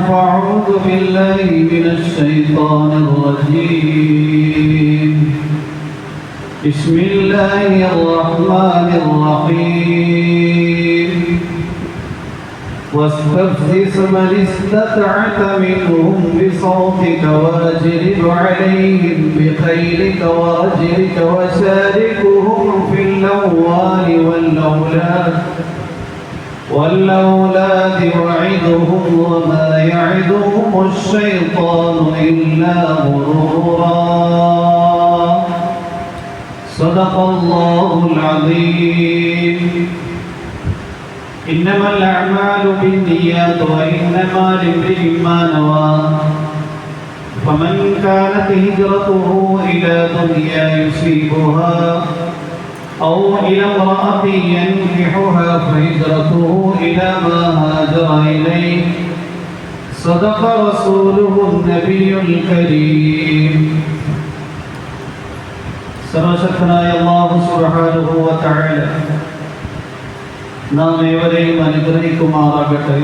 فأعوذ بالله من الشيطان الرجيم. بسم الله الرحمن الرحيم. واستفزز من استطعت منهم بصوتك واجلب عليهم بخيلك ورجلك وشاركهم في الأموال والأولاد وعدهم وما يعدهم الشيطان إلا غرورا. صدق الله العظيم. إنما الأعمال بالنيات وإنما لامرئ ما نوى. فمن كانت هجرته إلى دنيا يصيبها أو إلى امرأة ينكحها فهجرته إلى ما هاجر إليه. صدق رسوله النبي الكريم. സർവശക്തനായ അല്ലാഹു സുബ്ഹാനഹു വ തആല നാം ഏവരെയും അനുഗ്രഹിക്കുമാറാകട്ടെ.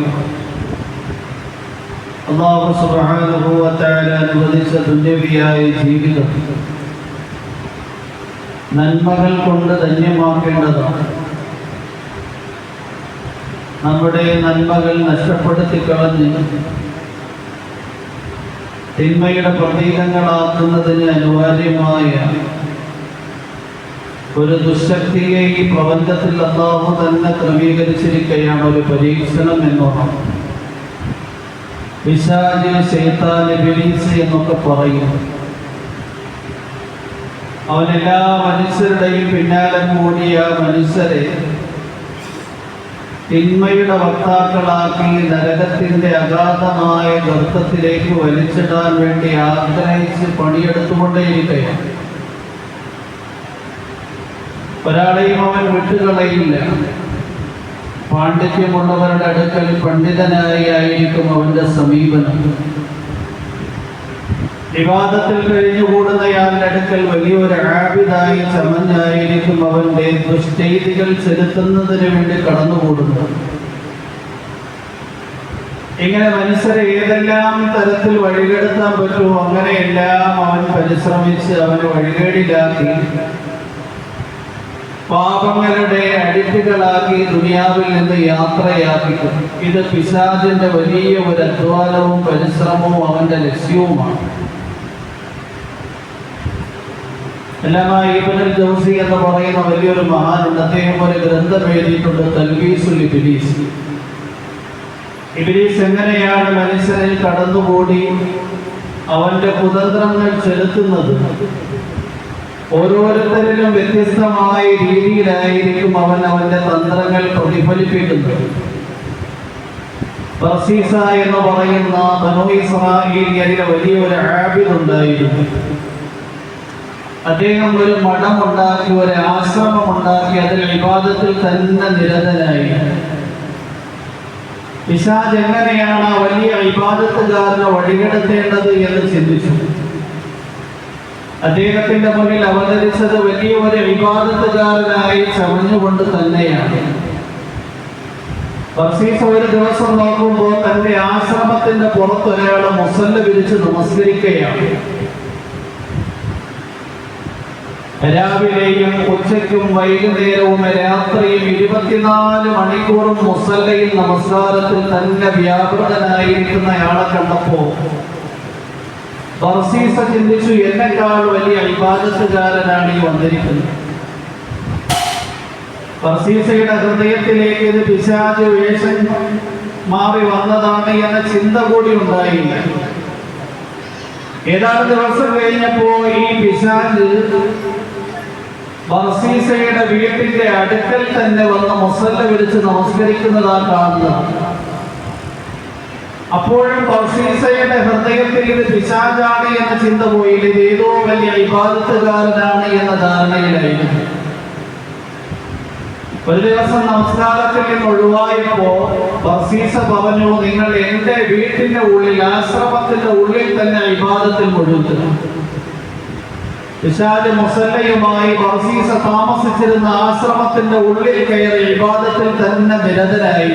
അല്ലാഹു സുബ്ഹാനഹു വ തആല അനുവദിച്ച ദുന്യവിയായ ജീവിതം നന്മകൾ കൊണ്ട് ധന്യമാക്കേണ്ടതാണ്. നമ്മുടെ നന്മകൾ നഷ്ടപ്പെടുത്തി കളഞ്ഞ് തിന്മയുടെ പ്രതീകങ്ങളാക്കുന്നതിന് അനിവാര്യമായ ഒരു ദുശക്തിയെ ഈ പ്രപഞ്ചത്തിൽ അല്ലാഹു തന്നെ ക്രമീകരിച്ചിരിക്കുകയാണ്. ഒരു പരീക്ഷണം എന്നോണം പിശാച്, ശൈത്താൻ, ഇബ്ലീസ് എന്നൊക്കെ പറയും. അവൻ എല്ലാ മനുഷ്യരുടെയും പിന്നാലെ കൂടിയ മനുഷ്യരെ തിന്മയുടെ വക്താക്കളാക്കി നരകത്തിന്റെ അഗാധമായ ഗർത്തത്തിലേക്ക് വലിച്ചിടാൻ വേണ്ടി ആഗ്രഹിച്ച് പണിയെടുത്തുകൊണ്ടേയിരിക്കുകയാണ്. ഒരാളെയും അവൻ വിട്ടുകളയില്ല. പാണ്ഡിത്യമുള്ളവരുടെ അടുക്കൽ പണ്ഡിതനായി ആയിരിക്കും അവന്റെ സമീപനം. വിവാദത്തിൽ കഴിഞ്ഞുകൂടുന്നയാളുടെ അടുക്കൽ വലിയൊരു ആബിദായി ചമഞ്ഞായിരിക്കും അവന്റെ ദുഷ്ചെയ്തികൾ ചെലുത്തുന്നതിന് വേണ്ടി കടന്നുകൂടുന്നത്. ഇങ്ങനെ മനുഷ്യരെ ഏതെല്ലാം തരത്തിൽ വഴികെടുത്താൻ പറ്റുമോ അങ്ങനെയെല്ലാം അവൻ പരിശ്രമിച്ച് അവനെ വഴികേടിലാക്കി പാപങ്ങളുടെ അടിറ്റുകളാക്കി ദുനിയാവിൽ നിന്ന് യാത്രയാക്കിക്കും. ഇത് പിശാചിന്റെ വലിയ ഒരു അധ്വാനവും പരിശ്രമവും അവന്റെ ലക്ഷ്യവുമാണ്. അല്ലാമ ഇബ്നുൽ ജൗസി എന്ന് പറയുന്ന വലിയൊരു മഹാനുണ്ട്. അദ്ദേഹം ഒരു ഗ്രന്ഥം എഴുതിയിട്ടുണ്ട്, തൽബീസുൽ ഇബ്ലീസ്. ഇബ്ലീസ് എങ്ങനെയാണ് മനുഷ്യരിൽ കടന്നുകൂടി അവന്റെ കുതന്ത്രങ്ങൾ ചെലുത്തുന്നത്. ഓരോരുത്തരിലും വ്യത്യസ്തമായ രീതിയിലായിരിക്കും അവൻ അവന്റെ തന്ത്രങ്ങൾ പ്രതിഫലിപ്പിക്കുന്നത്. ബർസീസ എന്ന് പറയുന്ന ബനൂ ഇസ്രായേലിലെ വലിയൊരു ആബിദ് ഉണ്ടായിരുന്നു. അദ്ദേഹം ഒരു മഠമുണ്ടാക്കി, ഒരു ആശ്രമമുണ്ടാക്കി, അതിൽ ഇബാദത്തിൽ തന്നെ നിരതനായി. പിശാച് എങ്ങനെയാണ് വലിയ ഇബാദത്തുകാരനെ വഴികെടുത്തേണ്ടത് എന്ന് ചിന്തിച്ചു. അദ്ദേഹത്തിന്റെ മുന്നിൽ അവതരിച്ചത് വലിയ ഒരു ഇബാദത്തുകാരനായി ചമഞ്ഞുകൊണ്ട് തന്നെയാണ്. ബർസീസ ഒരു ദിവസം നോക്കുമ്പോൾ തന്റെ ആശ്രമത്തിന്റെ പുറത്തൊരാൾ മുസല്ല വിരിച്ച് നമസ്കരിക്കുകയാണ്. രാവിലെയും ഉച്ചയ്ക്കും വൈകുന്നേരവും രാത്രിയും 24 മണിക്കൂറും മുസല്ലയിൽ നമസ്കാരത്തിൽ തന്നെ വ്യാപൃതനായിരിക്കുന്നയാളെ കണ്ടപ്പോ ബർസീസ ചിന്തിച്ചു, എന്നെക്കാൾ വലിയ ഇബാദത്തുകാരനാണ് ഈ വന്നിരിക്കുന്നത്. ബർസീസയുടെ ഹൃദയത്തിലേക്ക് ഇത് പിശാച് വേഷം മാറി വന്നതാണ് എന്ന ചിന്ത കൂടി ഉണ്ടായില്ല. ഏതാനും ദിവസം കഴിഞ്ഞപ്പോ ഈ പിശാച് ബർസീസയുടെ വീട്ടിന്റെ അടുക്കൽ തന്നെ വന്ന് മുസല്ല വിളിച്ച് നമസ്കരിക്കുന്നതാണ് കാണുന്നത്. അപ്പോഴും ബർസീസയുടെ ഹൃദയത്തിൽ ഇത് പിശാചാണ് എന്ന ചിന്ത പോയില്ല. ഇത് ഏതോ വലിയ ഇബാദത്തുകാരനാണ് എന്ന ധാരണയിലായിരുന്നു. ഒരു ദിവസം നമസ്കാരത്തിൽ നിന്ന് ഒഴിവായപ്പോ ബർസീസ പറഞ്ഞു, നിങ്ങൾ എന്റെ വീട്ടിന്റെ ഉള്ളിൽ, ആശ്രമത്തിന്റെ ഉള്ളിൽ തന്നെ ഇബാദത്തിൽ മുഴുകുക. പിശാച് മുസല്ലയുമായി ബർസീസ താമസിച്ചിരുന്ന ആശ്രമത്തിന്റെ ഉള്ളിൽ കയറി ഇബാദത്തിൽ തന്നെ നിരതരായി.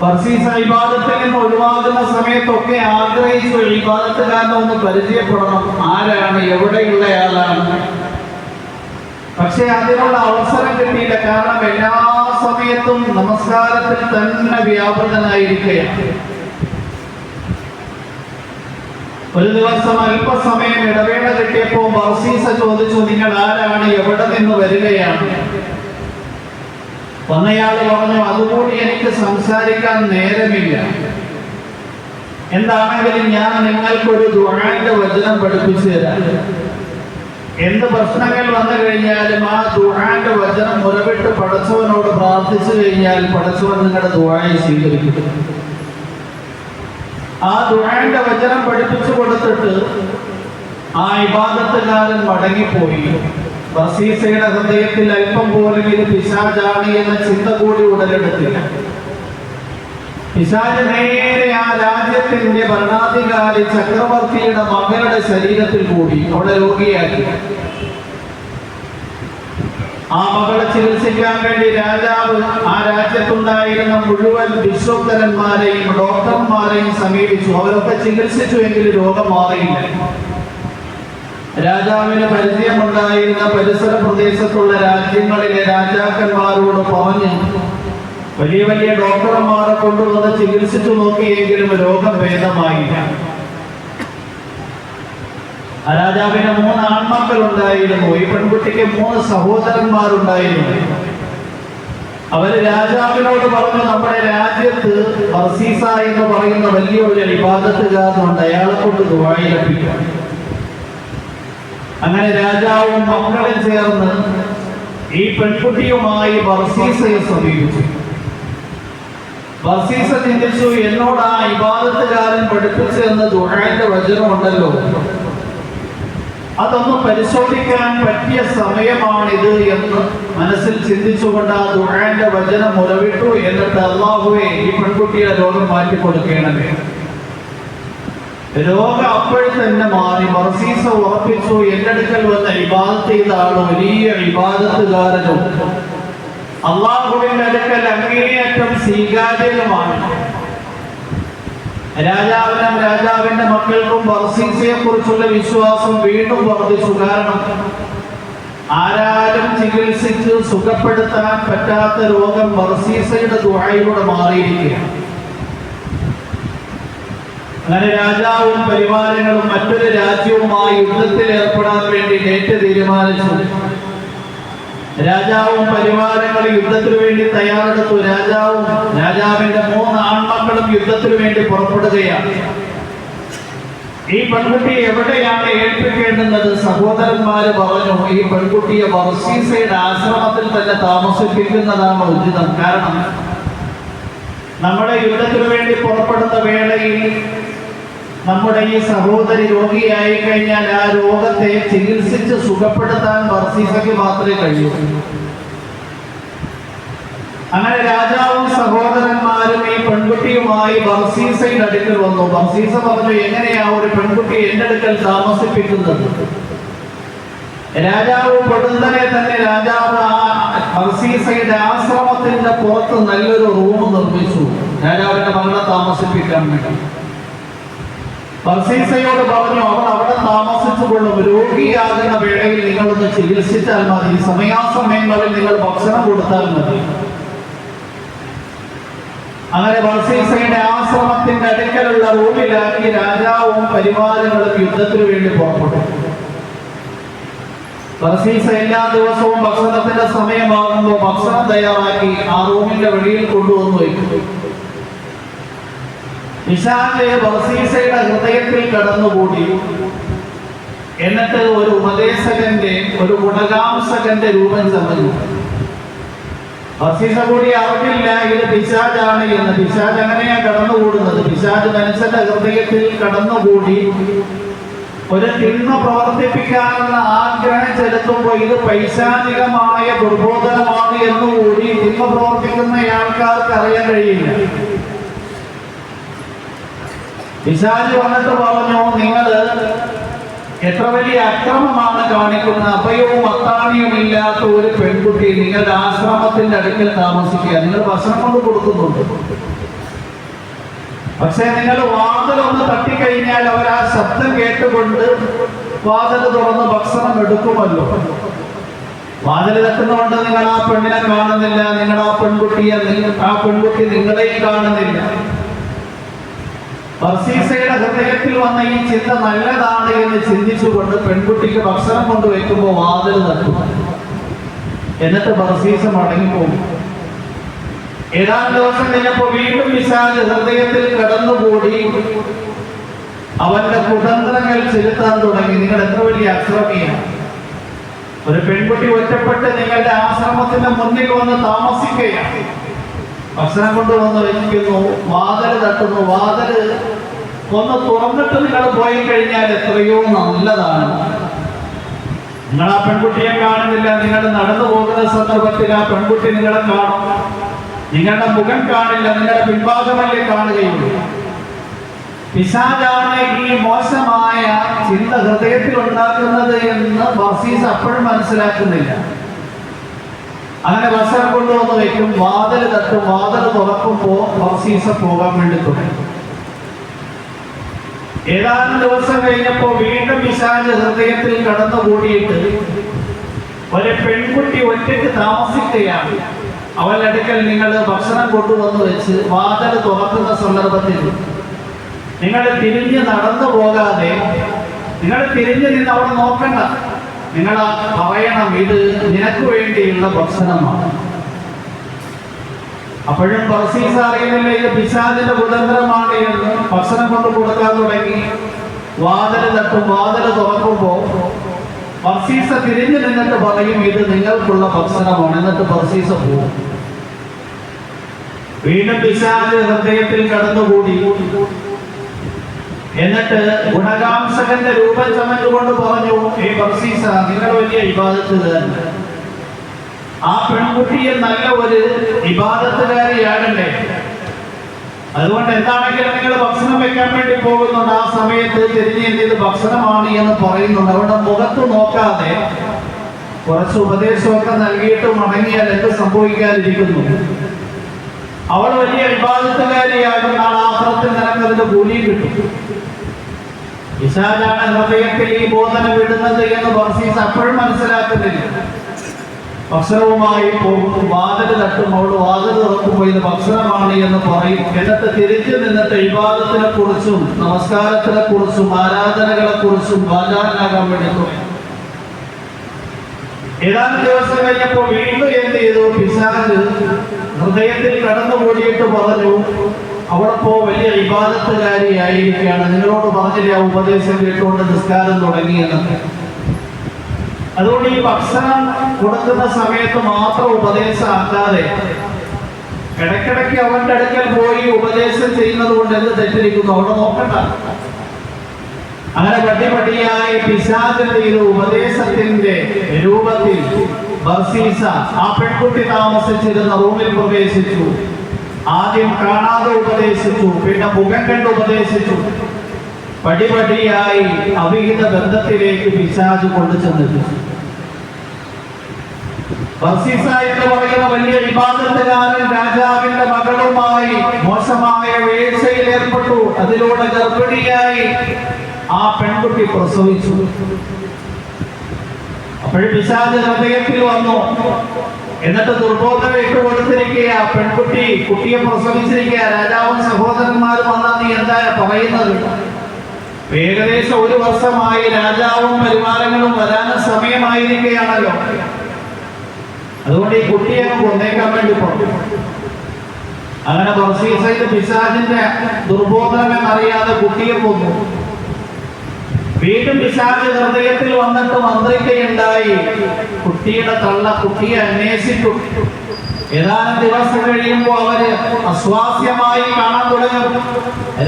ബർസീസ ഇബാദത്തിൽ നിന്ന് ഒഴിവാകുന്ന സമയത്തൊക്കെ ആഗ്രഹിച്ചു ഇബാദത്തുകാരനെ ഒന്ന് പരിചയപ്പെടണം, ആരാണ്, എവിടെയുള്ളയാളാണ്. പക്ഷെ അതിനുള്ള അവസരം കിട്ടിയില്ല. കാരണം എല്ലാ സമയത്തും നമസ്കാരത്തിൽ തന്നെ വ്യാപൃതനായിരിക്കുകയാണ്. ഒരു ദിവസം അല്പസമയം ഇടവേള കിട്ടിയപ്പോൾ ബർസീസ ചോദിച്ചു, നിങ്ങൾ ആരാണ്, എവിടെ നിന്ന് വരികയാണ്? വന്നയാൾ പറഞ്ഞു, അതുകൂടി എനിക്ക് സംസാരിക്കാൻ നേരമില്ല. എന്താണെങ്കിലും ഞാൻ നിങ്ങൾക്കൊരു ദുആന്റെ വചനം പഠിപ്പിച്ചു തരാം. എന്ത് പ്രശ്നങ്ങൾ വന്നു കഴിഞ്ഞാലും ആ ദുആന്റെ വചനം മുറവിട്ട് പടച്ചവനോട് പ്രാർത്ഥിച്ചു കഴിഞ്ഞാൽ പടച്ചവൻ നിങ്ങളുടെ ദുആയെ സ്വീകരിക്കും. ആ ദുആന്റെ വചനം പഠിപ്പിച്ചു കൊടുത്തിട്ട് ആ ഇബാദത്തുകാരൻ മടങ്ങിപ്പോയി. ബർസീസയുടെ ഹൃദയത്തിൽ അല്പം പോലും ഇത് പിശാചാണ് എന്ന ചിന്ത കൂടി ഉടലെടുത്തില്ല. പിശാച് നേരെ ആ രാജ്യത്തിന്റെ ഭരണാധികാരി ചക്രവർത്തിയുടെ മകളുടെ ശരീരത്തിൽ കൂടി അവളെ രോഗിയാക്കി. ആ മകളെ ചികിത്സിക്കാൻ വേണ്ടി രാജാവ് ആ രാജ്യത്തുണ്ടായിരുന്ന മുഴുവൻ വിശ്വസ്തരന്മാരെയും ഡോക്ടർമാരെയും സമീപിച്ചു. അവരൊക്കെ ചികിത്സിച്ചു, എങ്കിലും രോഗം മാറിയില്ല. രാജാവിന് പരിചയമുണ്ടായിരുന്ന പരിസര പ്രദേശത്തുള്ള രാജ്യങ്ങളിലെ രാജാക്കന്മാരോട് പറഞ്ഞ് വലിയ വലിയ ഡോക്ടർമാരെ കൊണ്ടുവന്ന് ചികിത്സിച്ചു നോക്കിയെങ്കിലും രോഗം ഭേദമായില്ല. ആ രാജാവിന് 3 ആൺമക്കൾ ഉണ്ടായിരുന്നു. ഈ പെൺകുട്ടിക്ക് 3 സഹോദരന്മാരുണ്ടായിരുന്നു. അവര് രാജാവിനോട് പറഞ്ഞു, നമ്മുടെ രാജ്യത്ത് ബർസീസ എന്ന് പറയുന്ന വലിയൊരു ഇബാദത്തുകാരനുണ്ട്, അയാളെ കൊണ്ട് ദുആയിരപ്പിക്കാം. അങ്ങനെ രാജാവും മക്കളും ചേർന്ന് ഈ പെൺകുട്ടിയുമായി ബർസീസയെ സമീപിച്ചു. ബർസീസ ചിന്തിച്ചു, എന്നോട് ആ ഇബാദത്തുകാരൻ പഠിപ്പിച്ചു എന്ന ദുആന്റെ വചനമുണ്ടല്ലോ, അതൊന്ന് പരിശോധിക്കാൻ പറ്റിയ സമയമാണിത് എന്ന് മനസ്സിൽ ചിന്തിച്ചുകൊണ്ട് ആ ദുആന്റെ വചനം മുറവിട്ടു. എന്നിട്ട് അല്ലാഹുവേ, ഈ പെൺകുട്ടിയുടെ രോഗം മാറ്റിക്കൊടുക്കണമേ. രോഗം അപ്പോഴും തന്നെ മാറി. ബർസീസ ഉറപ്പിച്ചു, എന്റെ അടുക്കൽ വന്ന ഇബാദത്ത് ചെയ്ത ആള് വലിയ ഇബാദത്തുകാരനും അള്ളാഹുവിന്റെ അടുക്കൽ അങ്ങേയറ്റം സ്വീകാര്യനുമാണ്. രാജാവിനും രാജാവിന്റെ മക്കൾക്കും ബർസീസയെ കുറിച്ചുള്ള വിശ്വാസം വീണ്ടും വർദ്ധിച്ചു. കാരണം ആരാലും ചികിത്സിച്ച് സുഖപ്പെടുത്താൻ പറ്റാത്ത രോഗം ബർസീസയുടെ ദുആയിലൂടെ മാറിയിരിക്കുകയാണ്. അങ്ങനെ രാജാവും പരിവാരങ്ങളും മറ്റൊരു രാജ്യവുമായി യുദ്ധത്തിൽ ഏർപ്പെടാൻ വേണ്ടി ഡേറ്റ് തീരുമാനിച്ചു. രാജാവും പരിവാരങ്ങളും യുദ്ധത്തിനു വേണ്ടി തയ്യാറെടുത്തു. രാജാവിന്റെ 3 ആൺമക്കളും യുദ്ധത്തിനു വേണ്ടി പുറപ്പെടുകയാണ്. ഈ പെൺകുട്ടി എവിടെയാണ് ഏൽപ്പിക്കേണ്ടുന്നത്? സഹോദരന്മാര് പറഞ്ഞു, ഈ പെൺകുട്ടിയെ ബർസീസയുടെ ആശ്രമത്തിൽ തന്നെ താമസിപ്പിക്കുന്നതാണ് ഉചിതം. കാരണം നമ്മുടെ യുദ്ധത്തിനു വേണ്ടി പുറപ്പെടുന്ന വേളയിൽ നമ്മുടെ ഈ സഹോദരി രോഗിയായി കഴിഞ്ഞാൽ ആ രോഗത്തെ ചികിത്സിച്ച് സുഖപ്പെടുത്താൻ ബർസീസയ്ക്ക് മാത്രമേ കഴിയൂ. അങ്ങനെ രാജാവും സഹോദരന്മാരും ഈ പെൺകുട്ടിയുമായി ബർസീസയുടെ അടുക്കൽ വന്നു. ബർസീസ പറഞ്ഞു, എങ്ങനെയാ ഒരു പെൺകുട്ടി എന്റെ അടുക്കൽ താമസിപ്പിക്കുന്നത്? രാജാവ് പൊടുന്നനെ തന്നെ രാജാവ് ആ ബർസീസയുടെ ആശ്രമത്തിന്റെ പുറത്ത് നല്ലൊരു റൂം നിർമ്മിച്ചു രാജാവിന്റെ മകളെ താമസിപ്പിക്കാൻ വേണ്ടി. ബർസീസയോട് പറഞ്ഞു, അവൾ അവിടെ താമസിച്ചുകൊള്ളും. രോഗിയാകുന്ന വേളയിൽ നിങ്ങളൊന്ന് ചികിത്സിച്ചാൽ മതി, സമയാസമയങ്ങളിൽ നിങ്ങൾ ഭക്ഷണം കൊടുത്താൽ മതി. അങ്ങനെ ബർസീസയുടെ ആശ്രമത്തിന്റെ അടുക്കലുള്ള റൂമിലാക്കി രാജാവും പരിവാരങ്ങളും യുദ്ധത്തിനു വേണ്ടി പുറപ്പെട്ടു. ബർസീസ എല്ലാ ദിവസവും ഭക്ഷണത്തിന്റെ സമയമാകുമ്പോൾ ഭക്ഷണം തയ്യാറാക്കി ആ റൂമിന്റെ വെളിയിൽ കൊണ്ടുവന്നു വയ്ക്കും. പിശാച് ബർസീസയുടെ ഹൃദയത്തിൽ കടന്നുകൂടി. എന്നിട്ട് ഒരു ഉപദേശകന്റെ, ഒരു ഗുണകാംസകന്റെ രൂപം ചമഞ്ഞു. ബർസീസ കൂടി അറിഞ്ഞില്ല ഇത് പിശാചാണ് എന്ന്. പിശാച് അങ്ങനെയാ കടന്നുകൂടുന്നത്. പിശാച് മനുഷ്യന്റെ ഹൃദയത്തിൽ കടന്നുകൂടി ഒരു തിന്മ പ്രവർത്തിപ്പിക്കാനുള്ള ആഗ്രഹം ചെലുത്തുമ്പോൾ ഇത് പൈശാചികമായ ദുർബോധനമാണ് എന്നുകൂടി തിന്മ പ്രവർത്തിക്കുന്ന ആൾക്കാർക്ക് അറിയാൻ കഴിയില്ല. പിശാച് വന്നിട്ട് പറഞ്ഞു, നിങ്ങൾ എത്ര വലിയ അക്രമമാണ് കാണിക്കുന്ന, അഭയവും അത്താണിയും ഇല്ലാത്ത ഒരു പെൺകുട്ടി നിങ്ങളുടെ ആശ്രമത്തിന്റെ അടുക്കൽ താമസിക്കുക. നിങ്ങൾ ഭക്ഷണം കൊണ്ട് കൊടുക്കുന്നുണ്ട്, പക്ഷെ നിങ്ങൾ വാതിലൊന്ന് തട്ടിക്കഴിഞ്ഞാൽ അവർ ആ ശബ്ദം കേട്ടുകൊണ്ട് വാതിൽ തുറന്ന് ഭക്ഷണം എടുക്കുമല്ലോ. വാതിൽ തട്ടുന്നതുകൊണ്ട് നിങ്ങൾ ആ പെണ്ണിനെ കാണുന്നില്ല, നിങ്ങൾ ആ പെൺകുട്ടി നിങ്ങളെയും കാണുന്നില്ല. ബർസീസയുടെ ഹൃദയത്തിൽ വന്ന ഈ ചിന്ത നല്ലതാണ് എന്ന് ചിന്തിച്ചുകൊണ്ട് പെൺകുട്ടിക്ക് ഭക്ഷണം കൊണ്ടുവയ്ക്കുമ്പോൾ വാതിൽ തട്ടും. എന്നിട്ട് ബർസീസ മടങ്ങിപ്പോകും. ഏതാനും ദിവസം കഴിഞ്ഞപ്പോൾ വീണ്ടും പിശാച് ഹൃദയത്തിൽ കടന്നുകൂടി അവന്റെ കുതന്ത്രങ്ങൾ ചെലുത്താൻ തുടങ്ങി. നിങ്ങൾ എത്ര വലിയ അക്രമിയാണ്! ഒരു പെൺകുട്ടി ഒറ്റപ്പെട്ട് നിങ്ങളുടെ ആശ്രമത്തിന്റെ മുന്നിൽ വന്ന് താമസിക്കുകയാണ്. ഭക്ഷണം കൊണ്ടുവന്ന് വയ്ക്കുന്നു, വാതിൽ തട്ടുന്നു. വാതിൽ ഒന്ന് തുറന്നിട്ട് നിങ്ങൾ പോയി കഴിഞ്ഞാൽ എത്രയോ നല്ലതാണ്. നിങ്ങൾ ആ പെൺകുട്ടിയെ കാണുന്നില്ല. നിങ്ങൾ നടന്നു പോകുന്ന സന്ദർഭത്തിൽ ആ പെൺകുട്ടി നിങ്ങളെ കാണും. നിങ്ങളുടെ മുഖം കാണില്ല, നിങ്ങളുടെ പിൻഭാഗമല്ലേ കാണുകയുള്ളൂ. പിശാചാണ് ഈ മോശമായ ചിന്ത ഹൃദയത്തിൽ ഉണ്ടാക്കുന്നത് എന്ന് ബർസീസ് അപ്പോഴും മനസ്സിലാക്കുന്നില്ല. അങ്ങനെ ഭക്ഷണം കൊണ്ടുവന്ന് വയ്ക്കും, വാതിൽ തട്ടും. വാതിൽ തുറക്കുമ്പോൾ ബർസീസ പോകാൻ വേണ്ടി തുടങ്ങി. ഏതാനും ദിവസം കഴിഞ്ഞപ്പോൾ വീണ്ടും പിശാച് ഹൃദയത്തിൽ കടന്നുകൂടിയിട്ട് ഒരു പെൺകുട്ടി ഒറ്റയ്ക്ക് താമസിക്കുകയാണ്. അവളുടെ അടുക്കൽ നിങ്ങൾ ഭക്ഷണം കൊണ്ടുവന്ന് വെച്ച് വാതിൽ തുറക്കുന്ന സന്ദർഭത്തിൽ നിങ്ങൾ തിരിഞ്ഞ് നടന്നു പോകാതെ, നിങ്ങൾ തിരിഞ്ഞ് നിന്ന് അവിടെ നോക്കണ്ട. നിങ്ങൾ പറയണം, ഇത് നിനക്ക് വേണ്ടിയുള്ള ഭക്ഷണമാണ്. അപ്പോഴും ബർസീസ അറിയുന്നില്ല ഇത് പിശാചിന്റെ കുതന്ത്രമാണ് എന്ന്. ഭക്ഷണം കൊണ്ട് കൊടുക്കാൻ തുടങ്ങി. വാതിൽ തട്ടും. വാതിൽ തുറക്കുമ്പോൾ ബർസീസ തിരിഞ്ഞു നിന്നിട്ട് പറയും, ഇത് നിങ്ങൾക്കുള്ള ഭക്ഷണമാണ്. എന്നിട്ട് ബർസീസ പോകും. വീണ്ടും പിശാച് ഹൃദയത്തിൽ കടന്നുകൂടി. എന്നിട്ട് ഗുണകാംശകന്റെ രൂപം ചമഞ്ഞുകൊണ്ട് പറഞ്ഞു, ഏ ബർസീസ, നിങ്ങൾ വലിയ ഇബാദത്തുകാരൻ. ആ പെൺകുട്ടിയെ നല്ല ഒരു ഇബാദത്തുകാരിയാകണ്ടേ? അതുകൊണ്ട് എന്താണെങ്കിലും നിങ്ങൾ ഭക്ഷണം വെക്കാൻ വേണ്ടി പോകുന്നുണ്ട്. ആ സമയത്ത് തിരിഞ്ഞെത്തിയത് ഭക്ഷണമാണ് എന്ന് പറയുന്നുണ്ട്. അവരുടെ മുഖത്ത് നോക്കാതെ കുറച്ച് ഉപദേശമൊക്കെ നൽകിയിട്ട് മടങ്ങിയാൽ എന്ത് സംഭവിക്കാതിരിക്കുന്നു? അവൾ വലിയ ഇബാദത്തുകാരിയാകും. നാളെ ആഖിറത്തിൽ നിനക്കതിന്റെ കൂലിയും കിട്ടും. പിശാചാണ് ഹൃദയത്തിൽ ഈ ബോധന വിടുന്നത് എന്ന് ബർസീസ് അപ്പോഴും മനസ്സിലാക്കുന്നില്ല. ഭക്ഷണവുമായി പോകും. വാതിൽ തട്ടും. അവൾ വാതിൽ തുറക്കുമ്പോൾ ഇത് ഭക്ഷണമാണ് എന്ന് പറയും. എന്നിട്ട് തിരിച്ചു നിന്നിട്ട് ഇബാദത്തിനെ കുറിച്ചും നമസ്കാരത്തിനെ കുറിച്ചും ആരാധനകളെ കുറിച്ചും വാചാലനാകാൻ വേണ്ടി തുടങ്ങി. ഏതാനും ദിവസം കഴിഞ്ഞപ്പോൾ വീണ്ടും എന്ത് ചെയ്തു? പിശാച് ഹൃദയത്തിൽ കടന്നുകൂടിയിട്ട് പറഞ്ഞു, അവളിപ്പോ വലിയ ഇബാദത്തുകാരിയായിരിക്കുകയാണ്. നിങ്ങളോട് പറഞ്ഞില്ല ആ ഉപദേശം കേട്ടുകൊണ്ട് നിസ്കാരം തുടങ്ങിയെന്നൊക്കെ. അതുകൊണ്ട് ഈ ഭക്ഷണം കൊടുക്കുന്ന സമയത്ത് മാത്രം ഉപദേശമാക്കാതെ ഇടയ്ക്കിടയ്ക്ക് അവന്റെ അടുക്കൽ പോയി ഉപദേശം ചെയ്യുന്നത് കൊണ്ട് എന്ത് തെറ്റിരിക്കുന്നു? അവിടെ നോക്കണ്ട. അങ്ങനെ പടിപടിയായി പിശാചിന്റെ ഈ ഉപദേശത്തിന്റെ രൂപത്തിൽ ബർസീസ ആ പെൺകുട്ടി താമസിച്ചിരുന്ന റൂമിൽ പ്രവേശിച്ചു. ആദ്യം കാണാതെ ഉപദേശിച്ചു, പിന്നെ മുഖം കണ്ട് ഉപദേശിച്ചു. പടിപടിയായി അവിഹിത ബന്ധത്തിലേക്ക് പിശാച് കൊണ്ടുചെന്നിട്ടു. ബർസീസ എന്ന് പറയുന്ന വലിയ ഇബാദത്തുകാരൻ രാജാവിന്റെ മകളുമായി മോശമായ വീഴ്ചയിൽ ഏർപ്പെട്ടു. അതിലൂടെ ഗർഭിണിയായി ആ പെൺകുട്ടി പ്രസവിച്ചു. അപ്പോഴും പിശാച് ഹൃദയത്തിൽ വന്നു. എന്നിട്ട് ദുർബോധന ഇട്ട് കൊടുത്തിരിക്കുക. കുട്ടിയെ പ്രസവിച്ചിരിക്കുക. രാജാവും സഹോദരന്മാരും വന്നാൽ നീ എന്താ പറയുന്നത്? ഏകദേശം 1 വർഷമായി രാജാവും പരിവാരങ്ങളും വരാനും സമയമായിരിക്കുകയാണല്ലോ. അതുകൊണ്ട് ഈ കുട്ടിയെ കൊന്നേക്കാൻ വേണ്ടി പറഞ്ഞു. അങ്ങനെ ബർസീസയിൽ പിശാചിന്റെ ദുർബോധനം എന്നറിയാതെ കുട്ടിയെ കൊന്നു. വീണ്ടും പിശാച് ഹൃദയത്തിൽ വന്നിട്ട് മന്ത്രിക്കുകയുണ്ടായി. കുട്ടിയുടെ തള്ള കുട്ടിയെ അന്വേഷിച്ചു. ഏതാനും ദിവസം കഴിയുമ്പോൾ അവര് അസ്വാസ്യമായി കാണാൻ തുടങ്ങും.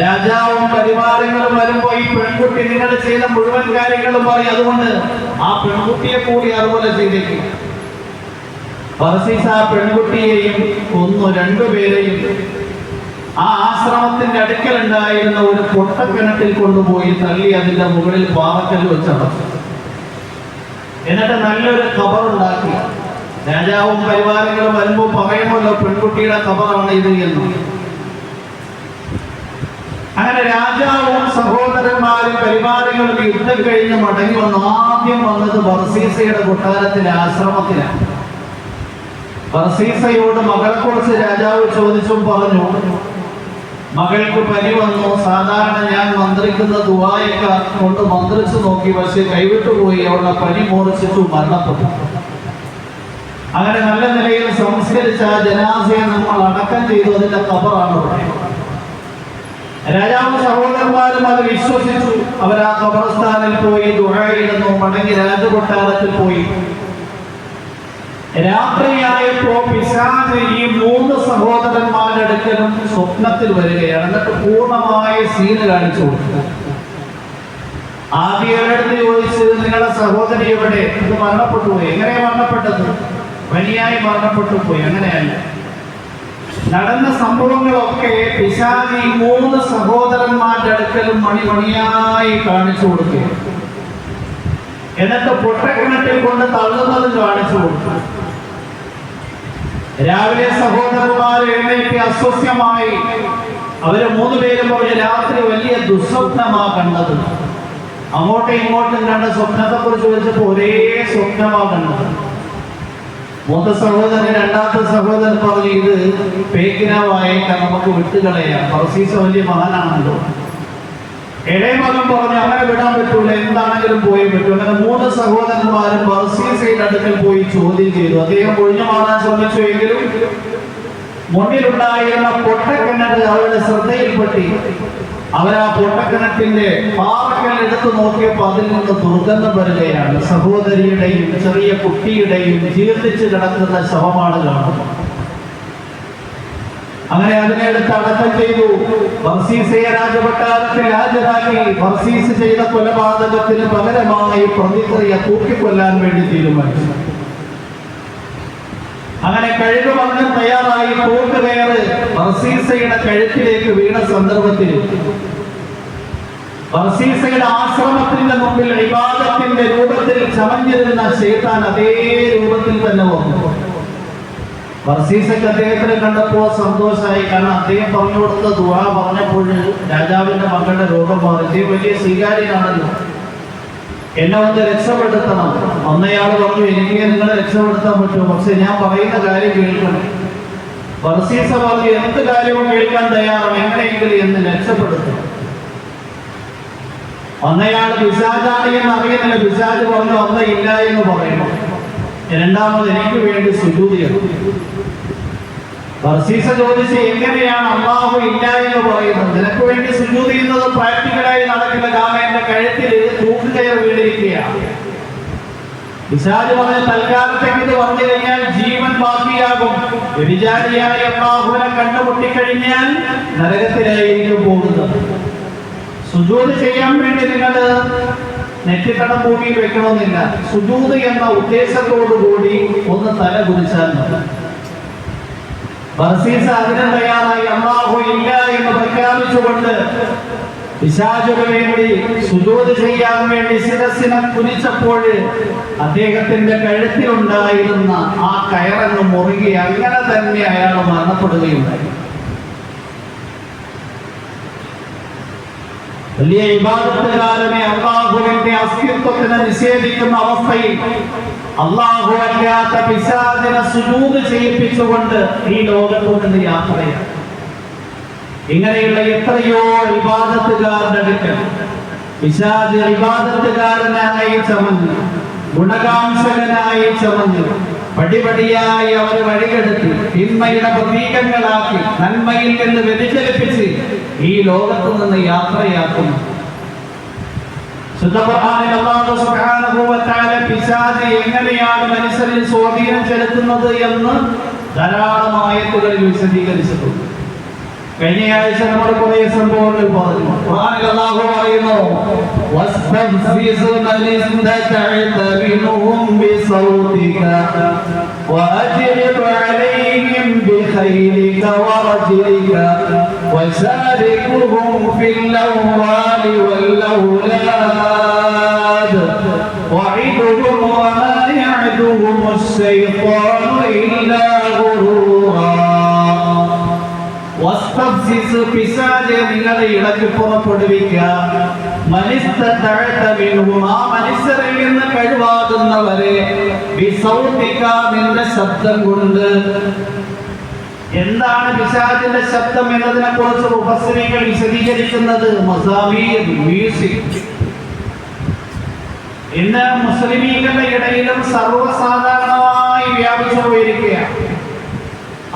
രാജാവും പരിവാരങ്ങളും വരുമ്പോ ഈ പെൺകുട്ടി നിങ്ങൾ ചെയ്ത മുഴുവൻ കാര്യങ്ങളും പറയും. അതുകൊണ്ട് ആ പെൺകുട്ടിയെ കൂടി അതുപോലെ ചെയ്തേക്കും. ബർസീസ ആ പെൺകുട്ടിയെയും കൊന്നു. 2 പേരെയും ആ ആശ്രമത്തിന്റെ അടുക്കൽ ഉണ്ടായിരുന്ന ഒരു പൊട്ടക്കിണറ്റിൽ കൊണ്ടുപോയി തള്ളി അതിന്റെ മുകളിൽ പാറക്കല്ല് വെച്ചടച്ചു. എന്നിട്ട് നല്ലൊരു ഖബറുണ്ടാക്കി. രാജാവും പരിവാരങ്ങളും വരുമ്പോൾ പറയുമല്ലോ പെൺകുട്ടിയുടെ ഖബറാണ് ഇത് എന്ന്. അങ്ങനെ രാജാവും സഹോദരന്മാരും പരിവാരങ്ങളും യുദ്ധം കഴിഞ്ഞ് മടങ്ങി വന്നു. ആദ്യം വന്നത് ബർസീസയുടെ കൊട്ടാരത്തിലെ ആശ്രമത്തിലാണ്. ബർസീസയോട് മകളെക്കുറിച്ച് രാജാവ് ചോദിച്ചും പറഞ്ഞു, മകൾക്ക് പനി വന്നു. സാധാരണ ഞാൻ മന്ത്രിക്കുന്ന ദുആയൊക്കെ കൊണ്ട് മന്ത്രിച്ചു നോക്കി, പക്ഷെ കൈവിട്ടുപോയി. അവളുടെ പനി മൂർച്ഛിച്ചു മരണപ്പെട്ടു. അങ്ങനെ നല്ല നിലയിൽ സംസ്കരിച്ച ജനാസയെ നമ്മൾ അടക്കം ചെയ്തു. അതിന്റെ ഖബറാണ് ഇവിടെ. രാജാവും സഹോദരന്മാരും അത് വിശ്വസിച്ചു. അവർ ആ ഖബർസ്ഥാനിൽ പോയി ദുആയിടുന്നു. മടങ്ങി രാജകൊട്ടാരത്തിൽ പോയി. രാത്രിയായപ്പോ പിശാച് ഈ 3 സഹോദരന്മാരുടെ അടുക്കലും സ്വപ്നത്തിൽ വരികയാണ്. എന്നിട്ട് പൂർണ്ണമായ സീന് കാണിച്ചു കൊടുത്തു. ആദ്യവരടുത്ത് ചോദിച്ചു, നിങ്ങളുടെ സഹോദരി എവിടെ? ഇത് മരണപ്പെട്ടു പോയി. എങ്ങനെയാ മരണപ്പെട്ടത്? പനിയായി മരണപ്പെട്ടു പോയി. അങ്ങനെയല്ല, നടന്ന സംഭവങ്ങളൊക്കെ പിശാച് ഈ 3 സഹോദരന്മാരുടെ അടുക്കലും മണിമണിയായി കാണിച്ചു കൊടുക്കുക. എന്നിട്ട് പൊട്ടക്കിണറ്റിൽ കൊണ്ട് തള്ളുന്നതും കാണിച്ചു കൊടുത്തു. രാവിലെ സഹോദരന്മാർ എഴുന്നേറ്റ് അസ്വസ്ഥമായി. അവര് 3 പേരും പറഞ്ഞ്, രാത്രി വലിയ ദുസ്വപ്നമാ കണ്ടത്. അങ്ങോട്ടും ഇങ്ങോട്ടും കണ്ട സ്വപ്നത്തെ കുറിച്ച് ചോദിച്ചപ്പോ ഒരേ സ്വപ്നമാ കണ്ടത്. മൂത്ത സഹോദരൻ രണ്ടാമത്തെ സഹോദരൻ പറഞ്ഞു, ഇത് പേക്കിനാവായേക്കാം, നമുക്ക് വിട്ടുകളയാം. ബർസീസ വലിയ മഹാനാണല്ലോ. ഇളയ മകൻ പറഞ്ഞു, അങ്ങനെ വിടാൻ പറ്റൂല, എന്താണെങ്കിലും പോയേ പറ്റൂ. അങ്ങനെ 3 സഹോദരന്മാരും ബർസീസയുടെ അടുക്കൽ പോയി ചോദ്യം ചെയ്തു. അദ്ദേഹം ഒഴിഞ്ഞു മാറാൻ ശ്രമിച്ചു. എങ്കിലും മുന്നിലുണ്ടായിരുന്ന പൊട്ടക്കിണറ്റ് അവരുടെ ശ്രദ്ധയിൽപ്പെട്ടി. അവരാ പൊട്ടക്കിണറ്റിന്റെ പാറക്കൽ എടുത്തു നോക്കിയപ്പോൾ അതിൽ നിന്ന് ദുർഗന്ധം വരികയാണ്. സഹോദരിയുടെയും ചെറിയ കുട്ടിയുടെയും ജീർണിച്ച് കിടക്കുന്ന ശവമാണ് കാണുന്നത്. അങ്ങനെ അതിനെ എടുത്ത് അടക്കം ചെയ്തു. ബർസീസയെ രാജകൊട്ടാരത്തിൽ ഹാജരാക്കി. ബർസീസ് ചെയ്ത കൊലപാതകത്തിന് പകരമായി പ്രതിക്രിയ തൂക്കിക്കൊല്ലാൻ വേണ്ടി തീരുമാനിച്ചു. അങ്ങനെ കഴുകുമണ്ണ് തയ്യാറായി തൂക്കുകയറ് ബർസീസയുടെ കഴുത്തിലേക്ക് വീണ സന്ദർഭത്തിൽ ബർസീസയുടെ ആശ്രമത്തിന്റെ മുമ്പിൽ ഇബാദത്തിന്റെ രൂപത്തിൽ ചമഞ്ഞിരുന്ന ശൈത്താൻ അതേ രൂപത്തിൽ തന്നെ വന്നു. ബർസീസയ്ക്ക് അദ്ദേഹത്തിനെ കണ്ടപ്പോൾ സന്തോഷമായി. കാരണം അദ്ദേഹം പറഞ്ഞു കൊടുത്ത ദുആ പറഞ്ഞപ്പോൾ രാജാവിന്റെ മകളുടെ രോഗം മാറി. വലിയ സ്വീകാര്യനാണല്ലോ, എന്നെ ഒന്ന് രക്ഷപ്പെടുത്തണം. അന്നയാൾ പറഞ്ഞു, എനിക്ക് നിങ്ങളെ രക്ഷപ്പെടുത്താൻ പറ്റുമോ, പക്ഷെ ഞാൻ പറയുന്ന കാര്യം കേൾക്കണം. ബർസീസ പറഞ്ഞു, എന്ത് കാര്യവും കേൾക്കാൻ തയ്യാറാണ്, എങ്ങനെയെങ്കിലും എന്ന് രക്ഷപ്പെടുത്തണം. അന്നയാൾ പിശാചാണ് എന്ന് അറിയുന്നില്ല. പിശാച് പറഞ്ഞു, അന്ന ഇല്ല എന്ന് പറയണം. രണ്ടാമത് എനിക്ക് വേണ്ടി സുജൂദ് ചെയ്യണം. ബർസീസ ചോദിച്ച്, എങ്ങനെയാണ് അല്ലാഹു ഇല്ല എന്ന് പറയുന്നത്? നിനക്ക് വേണ്ടി സുജൂദ് ചെയ്യുന്നത് പ്രാക്ടിക്കലായി നടക്കില്ല. കാരണം എന്റെ കഴുത്തിൽ തൂക്കുകയർ വീണിരിക്കുകയാണ്. പിശാച് പറഞ്ഞ, തൽക്കാലത്തേക്ക് ഇത് പറഞ്ഞു കഴിഞ്ഞാൽ ജീവൻ ബാക്കിയാകും. വ്യഭിചാരിയായ അല്ലാഹുവിനെ കണ്ടുമുട്ടിക്കഴിഞ്ഞാൽ നരകത്തിലായിരിക്കും പോകുന്നത്. സുജൂദ് ചെയ്യാൻ വേണ്ടി നിങ്ങൾ നെറ്റിത്തടം ഭൂമിയിൽ വെക്കണമെന്നില്ല. സുജൂദ് എന്ന ഉദ്ദേശത്തോടു കൂടി ഒന്ന് തല കുറിച്ചാൽ മതി. ബർസീസ അതിന് തയ്യാറായി. അല്ലാഹു ഇല്ല എന്ന് പ്രഖ്യാപിച്ചുകൊണ്ട് പിശാചിനു വേണ്ടി സുജൂദ് ചെയ്യാൻ വേണ്ടി ശിരസിനെ കുനിച്ചപ്പോൾ അദ്ദേഹത്തിന്റെ കഴുത്തിലുണ്ടായിരുന്ന ആ കയറങ്ങ് മുറുകി അങ്ങനെ തന്നെ അയാൾ മരണപ്പെടുകയുണ്ടായി. വലിയ ഇബാദത്തുകാരനെ അല്ലാഹുവിന്റെ അസ്തിത്വത്തിനെ നിഷേധിക്കുന്ന അവസ്ഥയിൽ അല്ലാഹു അല്ലാത്ത പിശാചിനെ സുജൂദ് ചെയ്യിപ്പിച്ചുകൊണ്ട് ഈ ലോകത്തു നിന്ന് യാത്രയാണ്. ഇങ്ങനെയുള്ള എത്രയോ ഇബാദത്തുകാരുടെ അടുക്കൽ പിശാച് ഇബാദത്തുകാരനായി ചമഞ്ഞു, ഗുണകാംക്ഷകനായി ചമഞ്ഞു, പടിപടിയായി അവർ വഴികെടുത്തി തിന്മയുടെ പ്രതീകങ്ങളാക്കി നന്മയിൽ നിന്ന് വ്യതിചലിപ്പിച്ച് ഈ ലോകത്തു നിന്ന് യാത്രയാക്കുന്നു. സുബ്ഹാനല്ലാഹി അല്ലാഹു സുബ്ഹാനഹു വ തആല പിശാച് എങ്ങനെയാണ് മനുഷ്യരിൽ സ്വാധീനം ചെലുത്തുന്നത് എന്ന് ധാരാളം ആയത്തുകളിൽ വിശദീകരിച്ചിട്ടുണ്ട്. കഴിഞ്ഞ ആഴ്ച നമ്മൾ കുറേ സംഭവങ്ങൾ പറഞ്ഞു. ഖുർആനിൽ അല്ലാഹു പറയുന്നു, വസ്തഫ്സിസ് മനിസ്തതഅത ബിൻഹും ബിസൗതിക വഅജ്ലിബ് അലൈഹിം ബിഖൈലിക വറജ്ലിക വശാരികുഹും ഫിൽ അംവാലി വൽ ഔലാദ് വഇദുഹും വമാ യഅദുഹും അശ്ശൈത്വാനു ഇല്ലാ ഗുറൂറാ. വസ്തഫ്സിസ് പിശാചെ നിങ്ങളെ ഇളക്കി പുറപ്പെടുവിക്കുക. മനിസ്തതഅത മിൻഹും ആ മനുഷ്യരിൽ നിന്ന് കഴിവാകുന്നവരെ ബിസൗതിക നിന്റെ ശബ്ദം കൊണ്ട്. എന്താണ് പിശാചിന്റെ ശബ്ദം എന്നതിനെ കുറിച്ച് മുഫസ്സിരീങ്ങൾ വിശദീകരിക്കുന്നത് മസാമീർ, മ്യൂസിക്. ഇന്ന് മുസ്ലിമീങ്ങളുടെ ഇടയിലും സർവ്വസാധാരണമായി വ്യാപിച്ചു പോയിരിക്കുകയാണ്.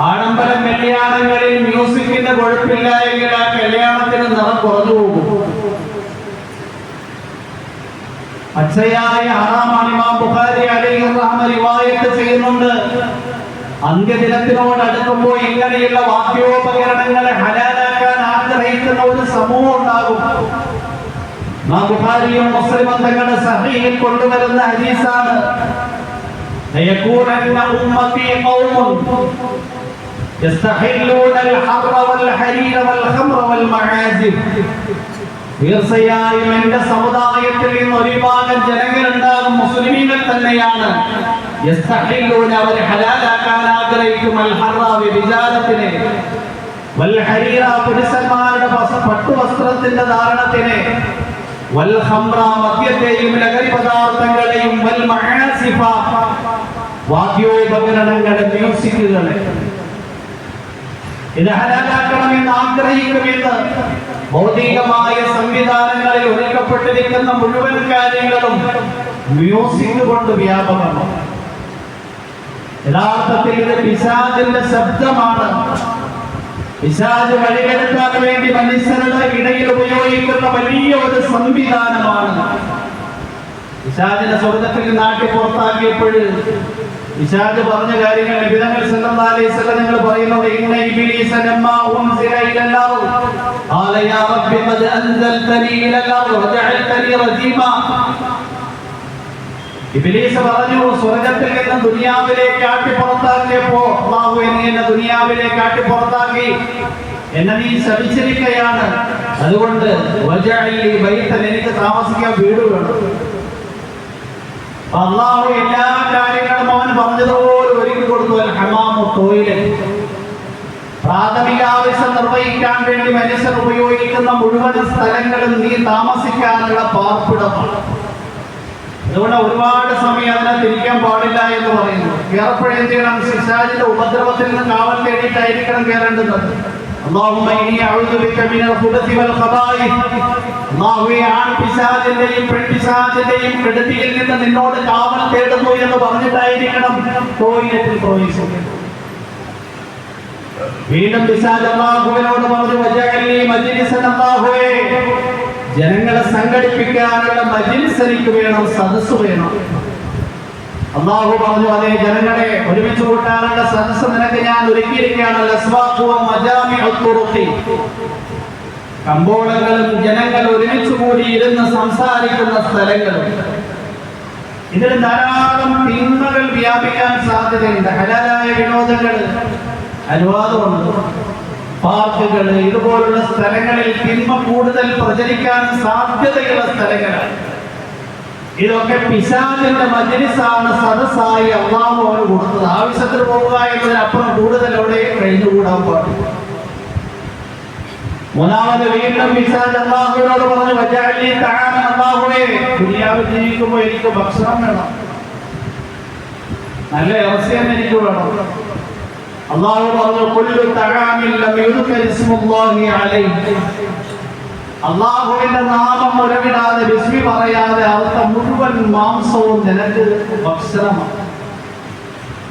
ആഡംബരം കല്യാണങ്ങളിൽ മ്യൂസിക്കിന്റെ കുഴപ്പമില്ല എങ്കിൽ ആ കല്യാണത്തിന് നിറം കുറഞ്ഞു പോകും. പച്ചയായ ഹറാമാണ്. ഇമാം ബുഖാരി അലൈഹി റഹ്മ റിവായത്ത് ചെയ്യുന്നുണ്ട്, അന്ത്യദിനത്തിനോട് അടുക്കുമ്പോൾ ഇങ്ങനെയുള്ള വാദ്യോപകരണങ്ങളെ ഹലാലാക്കാൻ ആഗ്രഹിക്കുന്ന ഒരു സമൂഹം ഉണ്ടാകും. ഇമാം ബുഖാരിയും മുസ്ലിമും തങ്ങളുടെ സഹീഹിൽ കൊണ്ടുവരുന്ന ഹദീസാണ്, ലയകൂനന്ന ഉമ്മത്തി ഖൗമുൻ യസ്തഹില്ലൂന അൽ-ഹർറ വൽ-ഹരീറ വൽ-ഖംറ വൽ-മആസിഫ്. തീർച്ചയായും എന്റെ സമുദായത്തിൽ നിന്ന് ഒരു വിഭാഗം ജനങ്ങളുണ്ടാകും, മുസ്ലിമീങ്ങൾ തന്നെയാണ്. യസ്തഹില്ലൂന അവർ ഹലാലാക്കാൻ ആഗ്രഹിക്കും അൽ-ഹർറ വ്യഭിചാരത്തിനെ, വൽ-ഹരീറ പുരുഷന്മാരുടെ പട്ടുവസ്ത്രത്തിന്റെ ധാരണത്തിനെ, വൽ-ഖംറ മദ്യത്തെയും ലഹരി പദാർത്ഥങ്ങളെയും, വൽ-മആസിഫ വാദ്യോപകരണങ്ങളെ, മ്യൂസിക്കുകളെ ഇത് ഹലാലാക്കണമെന്ന് ആഗ്രഹിക്കുമെന്ന് ഭൗതികമായ സംവിധാനങ്ങളിൽ ഒരുക്കപ്പെട്ടിരിക്കുന്ന മുഴുവൻ കാര്യങ്ങളും മ്യൂസിക് കൊണ്ട് വ്യാപകമാണ്. യഥാർത്ഥത്തിൽ ഇത് പിശാചിന്റെ ശബ്ദമാണ്. പിശാച് വഴികെടുക്കാൻ വേണ്ടി മനുഷ്യരുടെ ഇടയിൽ ഉപയോഗിക്കുന്ന വലിയ ഒരു സംവിധാനമാണ്. പിശാചിനെ സ്വർഗ്ഗത്തിൽ നാട്ടി പുറത്താക്കിയപ്പോൾ പിശാച് പറഞ്ഞ കാര്യങ്ങൾ നബി തങ്ങൾ സല്ലല്ലാഹു അലൈഹി വസല്ലം നിങ്ങൾ പറയുന്നത്, ഇന്ന ഇബ്ലീസ ലമ്മാ ഉൻസില ഇലൽ അർദ് ഖാല യാ റബ്ബി ഖദ് അൻസൽതനി ഇലൽ അർദ് വജഅൽതനി റജീമാ. ഇബ്ലീസ് പറഞ്ഞു, സ്വർഗ്ഗത്തിൽ നിന്ന് ദുനിയാവിലേക്ക് ആട്ടി പുറത്താക്കിയപ്പോൾ അല്ലാഹു എന്നെ ദുനിയാവിലേക്ക് ആട്ടി പുറത്താക്കി, എന്നെ നീ ശപിച്ചിരിക്കുകയാണ്. അതുകൊണ്ട് വജഅലി ബൈതൻ എനിക്ക് താമസിക്കാൻ വീട് വേണം. അല്ലാഹു എല്ലാ കാര്യങ്ങളും അവൻ പറഞ്ഞതുപോലെ ഒരുക്കി കൊടുത്തു. അൽ ഹമാമു ടോയ്ലറ്റ്, പ്രാഥമിക ആവശ്യം നിർവഹിക്കാൻ വേണ്ടി മനുഷ്യർ ഉപയോഗിക്കുന്ന മുഴുവൻ സ്ഥലങ്ങളും നീ താമസിക്കാനുള്ള പാർപ്പിടമാണ്. അതുകൊണ്ട് ഒരുപാട് സമയം അതിനെ തിരിക്കാൻ പാടില്ല എന്ന് പറയുന്നു. കയറപ്പോഴേം ചെയ്യണം, പിശാചിന്റെ ഉപദ്രവത്തിൽ നിന്ന് കാവൽ തേടിയിട്ടായിരിക്കണം കയറേണ്ടത്. اللهم إني أعوذ بك من الخبث والخبائث. അല്ലാഹുവേ, ആൺപിശാചിന്റെയും പെൺപിശാചിന്റെയും കെടുതിയിൽ നിന്ന് നിന്നോട് കാവൽ തേടുന്നു എന്ന് പറഞ്ഞിട്ടായിരിക്കണം ടോയ്ലറ്റിൽ പ്രവേശിക്കുന്നത്. വീണ്ടും പിശാച് അല്ലാഹുവിനോട് പറഞ്ഞു, വജഅൽനി മജ്ലിസൻ. അല്ലാഹുവേ, ജനങ്ങളെ സംഘടിപ്പിക്കാനുള്ള മജ്ലിസ് എനിക്ക് വേണം, സദസ്സ് വേണം. അല്ലാഹു പറഞ്ഞു, അതേ ജനങ്ങളെ ഒരുമിച്ച് കൂട്ടാനുള്ള സദസ്സ് നിനക്ക് ഞാൻ ഒരുക്കിയിരിക്കുകയാണ്. അസ്വാഖു വമജാമിഉ തുറുഖി, കമ്പോളങ്ങളും ജനങ്ങൾ ഒരുമിച്ച് കൂടി ഇരുന്ന് സംസാരിക്കുന്ന സ്ഥലങ്ങളും. ഇതിൽ ധാരാളം തിന്മകൾ വ്യാപിക്കാൻ സാധ്യതയുണ്ട്. ഹലാലായ വിനോദങ്ങൾ അനുവാദമുണ്ട്. പാർക്കുകൾ, ഇതുപോലുള്ള സ്ഥലങ്ങളിൽ തിന്മ കൂടുതൽ പ്രചരിക്കാൻ സാധ്യതയുള്ള സ്ഥലങ്ങളാണ്. ഇതൊക്കെ പിശാചിന്റെ മജ്ലിസാണ്, സദസ്സായി അല്ലാഹു അവന് കൊടുത്തത്. ആവശ്യത്തിന് പോവുക എന്നതിനപ്പുറം കൂടുതൽ അവിടെ കഴിഞ്ഞുകൂടാൻ പാടില്ല. മൂന്നാമത് വീണ്ടും പിശാച് അല്ലാഹുവിനോട് പറഞ്ഞു, വജഅൽനി തആല. അല്ലാഹുവേ, ദുനിയാവിൽ ജീവിക്കുമ്പോൾ എനിക്ക് ഭക്ഷണം വേണം, നല്ല ഇറച്ചിയും എനിക്ക് വേണം. അല്ലാഹു പറഞ്ഞു, കുല്ലു തആമിൻ ലം യുദ്കർ ഇസ്മുല്ലാഹി അലൈഹി. അല്ലാഹുവിന്റെ നാമം ഉരവിടാതെ, ബിസ്മി പറയാതെ അറുത്ത മുഴുവൻ മാംസവും നിനക്ക് ഭക്ഷണമാണ്.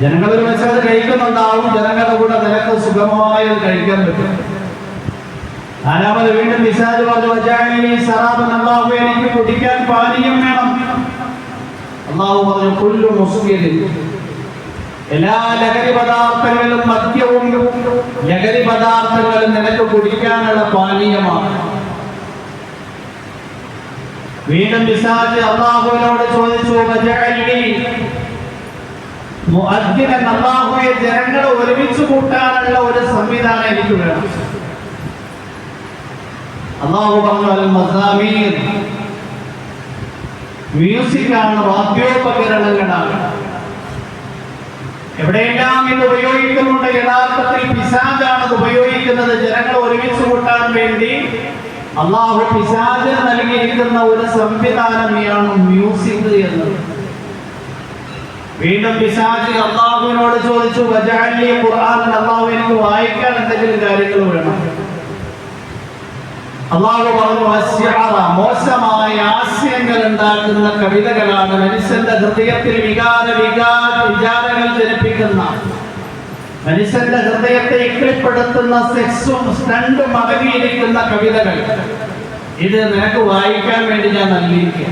ജനങ്ങൾ ഒരു വെച്ചത് കഴിക്കുന്നുണ്ടാവും, ജനങ്ങളുടെ കൂടെ നിനക്ക് സുഗമമായി കഴിക്കാൻ പറ്റും. നാലാമത് വീണ്ടും പിശാച് പറഞ്ഞു, വജഅൽനി ശറാബൻ. അല്ലാഹുവേ, എനിക്ക് കുടിക്കാൻ പാനീയം വേണം. അല്ലാഹു പറഞ്ഞു, കുല്ലു മുസ്കിരിൻ. എല്ലാ ലഹരി പദാർത്ഥങ്ങളും, മദ്യവും ലഹരി പദാർത്ഥങ്ങളും നിനക്ക് കുടിക്കാനുള്ള പാനീയമാണ്. വീണ്ടും പിശാച് അല്ലാഹുവിനോട് ചോദിച്ചു, വജഅൽനി മുഅദ്ദിനൻ. അല്ലാഹുവേ, ജനങ്ങളെ ഒരുമിച്ച് കൂട്ടാനുള്ള ഒരു സംവിധാനം എനിക്ക് വേണം. അല്ലാഹു പറഞ്ഞു, അൽ മസാമീർ, മ്യൂസിക്കാണ്, വാദ്യോപകരണങ്ങളാണ്. എവിടെയെല്ലാം ഇത് ഉപയോഗിക്കുന്നുണ്ട്, യഥാർത്ഥത്തിൽ പിശാചാണ് ഇത് ഉപയോഗിക്കുന്നത്. ജനങ്ങളെ ഒരുമിച്ച് കൂട്ടാൻ വേണ്ടി അള്ളാഹു പിശാചിന് നൽകിയിരിക്കുന്ന ഒരു സംവിധാനമാണ് മ്യൂസിക് എന്നത്. വീണ്ടും പിശാച് അള്ളാഹുവിനോട് ചോദിച്ചു, വജഅൽനി ഖുർആനൻ, അള്ളാഹു എനിക്ക് വായിക്കാൻ എന്തെങ്കിലും കാര്യങ്ങൾ വേണം. അള്ളാഹു പറഞ്ഞു, അശ്ശഅറ, മോശമായ ആശയങ്ങൾ ഉണ്ടാക്കുന്ന കവിതകളാണ്, മനുഷ്യന്റെ ഹൃദയത്തിൽ വിചാരങ്ങൾ ജനിപ്പിക്കുന്ന, മനുഷ്യന്റെ ഹൃദയത്തെ ഇക്കിളിപ്പെടുത്തുന്ന സെക്സും സ്റ്റണ്ടും അടങ്ങിയിരിക്കുന്ന കവിതകൾ. ഇത് നിനക്ക് വായിക്കാൻ വേണ്ടി ഞാൻ നൽകിയിരിക്കുക.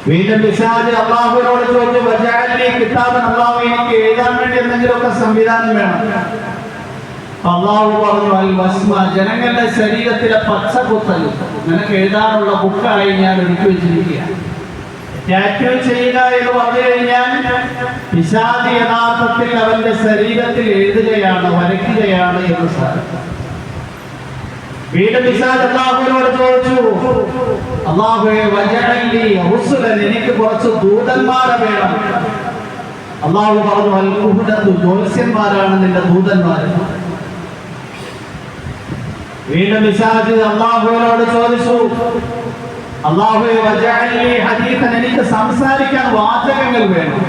വീണ്ടും പിശാച് അള്ളാഹുവിനോട് ചോദിച്ചു, വജഅൽനി കിതാബൻ, അള്ളാഹു എനിക്ക് എഴുതാൻ വേണ്ടി എന്തെങ്കിലുമൊക്കെ സംവിധാനം വേണം. അള്ളാഹു പറഞ്ഞു, അൽ വസ്മ, ജനങ്ങളുടെ ശരീരത്തിലെ പച്ചകുത്തൽ നിനക്ക് എഴുതാനുള്ള ബുക്കായി ഞാൻ ഒരുക്കി വെച്ചിരിക്കുക. ടാറ്റു ചെയ്യുക എന്ന് പറഞ്ഞു കഴിഞ്ഞാൽ പിശാച് യഥാർത്ഥത്തിൽ അവന്റെ ശരീരത്തിൽ എഴുതുകയാണ്, വരയ്ക്കുകയാണ് എന്ന് സാധിക്കും. വീണ്ടും പിശാച് അല്ലാഹുവിനോട് ചോദിച്ചു, അല്ലാഹുവേ വജഅൽനി റുസുലൻ, എനിക്ക് കുറച്ച് ദൂതന്മാരെ വേണം. അല്ലാഹു പറഞ്ഞു, അൽ കുഹ്നത്തു, ജ്യോത്സ്യന്മാരാണ് നിന്റെ ദൂതന്മാർ. വീണ്ടും പിശാച് അല്ലാഹുവിനോട് ചോദിച്ചു, അല്ലാഹുവേ വജഅൽനി ഹദീസൻ, എനിക്ക് സംസാരിക്കാൻ വാചകങ്ങൾ വേണം.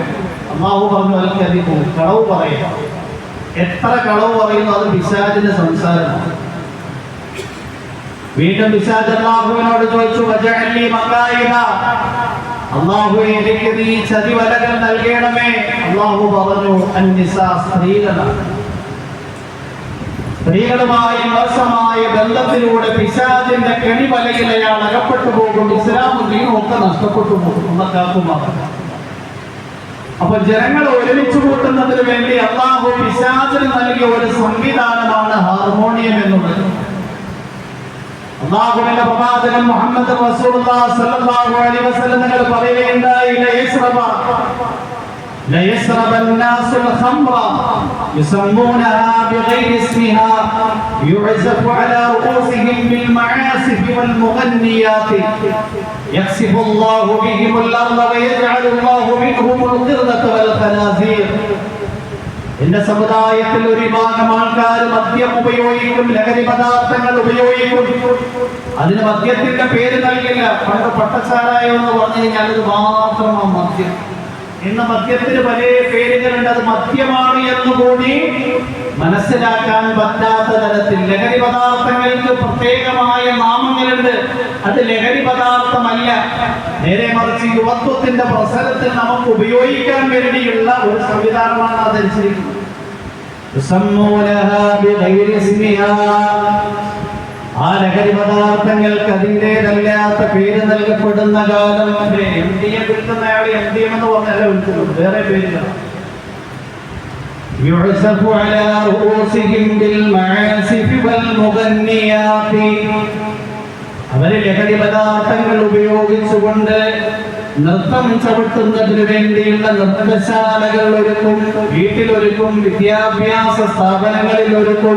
അല്ലാഹു പറഞ്ഞു, അൽ കദിബു, കളവ് പറയുക. എത്ര കളവ് പറയുന്നു അത് പിശാചിന്റെ സംസാരമാണ്. വീണ്ടും പിശാച് അല്ലാഹുവിനോട് ചോദിച്ചു, വജഅൽനി മകായിദ, അല്ലാഹുവേ എനിക്ക് നീ ചതിവലകൾ നൽകണമേ. അല്ലാഹു പറഞ്ഞു, അന്നിസാ, സ്ത്രീകളാണ്. സ്ത്രീകളുമായി മോശമായ ബന്ധത്തിലൂടെ പിശാചിന്റെ കെണിവലയിൽ അയാൾ അകപ്പെട്ടു പോകും. ഇസ്ലാമും ദീനും ഒക്കെ നഷ്ടപ്പെട്ടു പോകും. അപ്പൊ ജനങ്ങളെ ഒരുമിച്ച് കൂട്ടുന്നതിന് വേണ്ടി അല്ലാഹു പിശാചിന് നൽകിയ ഒരു സംവിധാനമാണ് ഹാർമോണിയം എന്നുള്ളത്. അല്ലാഹുവിന്റെ പ്രവാചകൻ മുഹമ്മദ് റസൂലുള്ളാഹി സ്വല്ലല്ലാഹു അലൈഹി വസല്ലം തങ്ങൾ പറയുകയുണ്ടായി, ليشرب الناس الخمر يسمونها بغير اسمها يعزف على رؤوسهم بالمعازف والمغنيات يخسف الله بهم الأرض ويجعل الله منهم القردة والخنازير. എന്റെ സമുദായത്തിൽ ഒരു വിഭാഗം ആൾക്കാർ മദ്യം ഉപയോഗിക്കും, ലഹരി പദാർത്ഥങ്ങൾ ഉപയോഗിക്കും. അതിന് മദ്യത്തിന്റെ പേര് നൽകില്ല. പണ്ട് പട്ടച്ചാരായം എന്ന് പറഞ്ഞു കഴിഞ്ഞാൽ അത് മാത്രമാണ് മദ്യം. ഇന്ന് മദ്യത്തിന് പല പേരുകളുണ്ട്. അത് മദ്യമാണ് എന്നുകൂടി മനസ്സിലാക്കാൻ പറ്റാത്ത തരത്തിൽ ലഹരി പദാർത്ഥങ്ങൾക്ക് പ്രത്യേകമായ നാമങ്ങളുണ്ട്. അത് ലഹരി പദാർത്ഥമല്ല, നേരെ മറിച്ച് യുവത്വത്തിന്റെ പ്രസരത്തിൽ നമുക്ക് ഉപയോഗിക്കാൻ വേണ്ടിയുള്ള ഒരു സംവിധാനമാണ് അതനുസരിക്കുന്നത്. ആ ലഹരി പദാർത്ഥങ്ങൾക്ക് അതിൻ്റെതല്ലാത്ത പേര് നൽകപ്പെടുന്ന കാലം വരെ MDM വിൽക്കുന്ന അയാൾ MDM എന്ന് പറഞ്ഞാലേ വിളിക്കുന്നത്, വേറെ പേരിലാണ്. അവര് ലഹരി പദാർത്ഥങ്ങൾ ഉപയോഗിച്ചുകൊണ്ട് നൃത്തം ചവിട്ടുന്നതിന് വേണ്ടിയുള്ള നൃത്തശാലകൾ ഒരുക്കും, വീട്ടിലൊരുക്കും, വിദ്യാഭ്യാസ സ്ഥാപനങ്ങളിൽ ഒരുക്കും.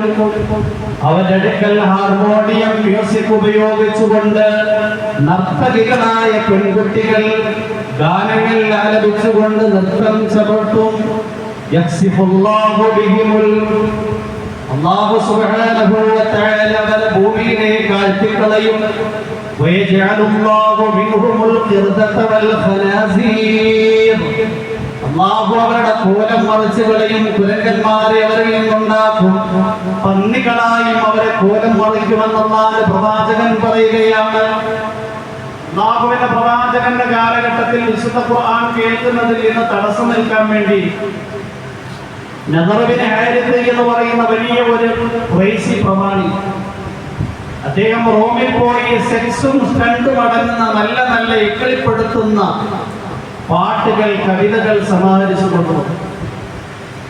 അവരുടെ അടുക്കൽ ഹാർമോണിയം മ്യൂസിക് ഉപയോഗിച്ചുകൊണ്ട് നർത്തകികളായ പെൺകുട്ടികൾ ഗാനങ്ങൾ ആലപിച്ചുകൊണ്ട് നൃത്തം ചവിട്ടും. അല്ലാഹു സുബ്ഹാനഹു വ തആല അവരെ ഭൂമിയിലേക്ക് ആഴ്ത്തിക്കളയും. അല്ലാഹു അവരുടെ കോലം മറിച്ച് കളയും. കുരങ്ങന്മാരെ അവരിൽ നിന്നുണ്ടാക്കും, പന്നികളായും അവരെ കോലം മറിക്കുമെന്നുള്ള പ്രവാചകൻ പറയുകയാണ്. അല്ലാഹുവിന്റെ പ്രവാചകന്റെ കാലഘട്ടത്തിൽ വിശുദ്ധ ഖുർആൻ കേൾക്കുന്നതിൽ നിന്ന് തടസ്സം നിൽക്കാൻ വേണ്ടി നദർ ബിൻ ഹാരിത്ത് എന്ന് പറയുന്ന വലിയ ഒരു ഖുറൈശി പ്രമാണി, അദ്ദേഹം റോമിൽ പോയി സെക്സും സ്റ്റണ്ടും അടങ്ങുന്ന നല്ല നല്ല ഇക്കളിപ്പെടുത്തുന്ന പാട്ടുകൾ, കവിതകൾ സമാഹരിച്ചു കൊണ്ടുവന്നു.